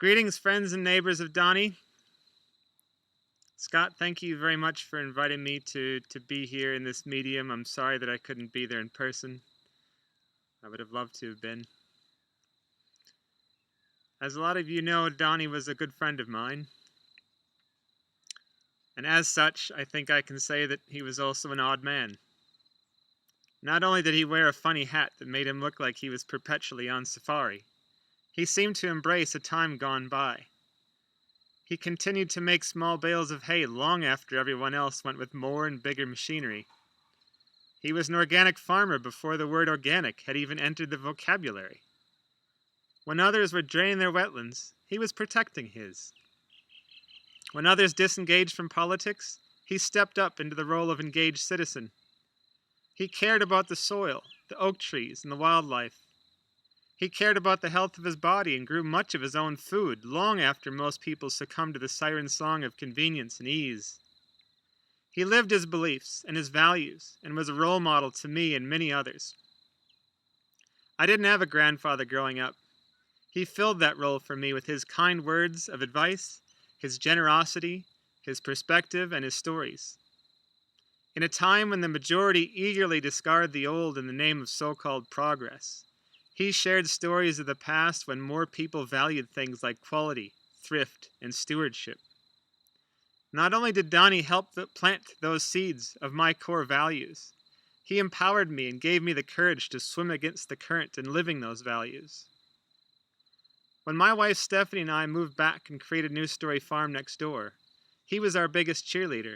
Greetings, friends and neighbors of Donny. Scott, thank you very much for inviting me to be here in this medium. I'm sorry that I couldn't be there in person. I would have loved to have been. As a lot of you know, Donny was a good friend of mine. And as such, I think I can say that he was also an odd man. Not only did he wear a funny hat that made him look like he was perpetually on safari, he seemed to embrace a time gone by. He continued to make small bales of hay long after everyone else went with more and bigger machinery. He was an organic farmer before the word organic had even entered the vocabulary. When others were draining their wetlands, he was protecting his. When others disengaged from politics, he stepped up into the role of engaged citizen. He cared about the soil, the oak trees, and the wildlife. He cared about the health of his body and grew much of his own food long after most people succumbed to the siren song of convenience and ease. He lived his beliefs and his values and was a role model to me and many others. I didn't have a grandfather growing up. He filled that role for me with his kind words of advice, his generosity, his perspective, and his stories. In a time when the majority eagerly discard the old in the name of so-called progress, he shared stories of the past when more people valued things like quality, thrift, and stewardship. Not only did Donny help plant those seeds of my core values, he empowered me and gave me the courage to swim against the current in living those values. When my wife Stephanie and I moved back and created New Story Farm next door, he was our biggest cheerleader.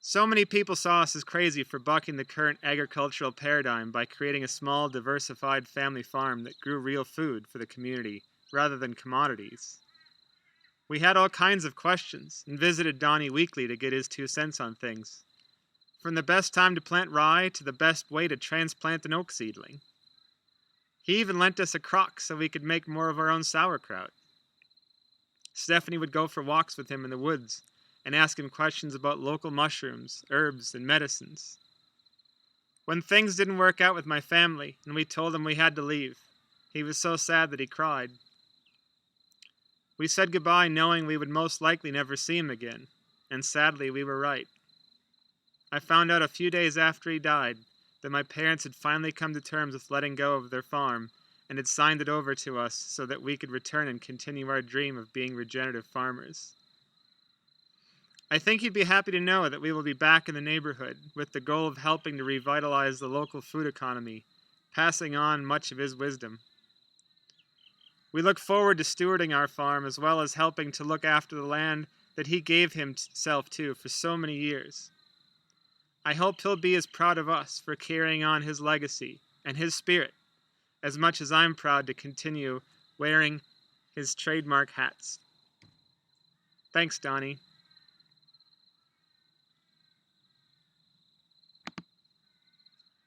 So many people saw us as crazy for bucking the current agricultural paradigm by creating a small, diversified family farm that grew real food for the community rather than commodities. We had all kinds of questions and visited Donny weekly to get his 2 cents on things, from the best time to plant rye to the best way to transplant an oak seedling. He even lent us a crock so we could make more of our own sauerkraut. Stephanie would go for walks with him in the woods and ask him questions about local mushrooms, herbs, and medicines. When things didn't work out with my family and we told him we had to leave, he was so sad that he cried. We said goodbye knowing we would most likely never see him again, and sadly we were right. I found out a few days after he died that my parents had finally come to terms with letting go of their farm and had signed it over to us so that we could return and continue our dream of being regenerative farmers. I think you'd be happy to know that we will be back in the neighborhood with the goal of helping to revitalize the local food economy, passing on much of his wisdom. We look forward to stewarding our farm as well as helping to look after the land that he gave himself to for so many years. I hope he'll be as proud of us for carrying on his legacy and his spirit as much as I'm proud to continue wearing his trademark hats. Thanks, Donny.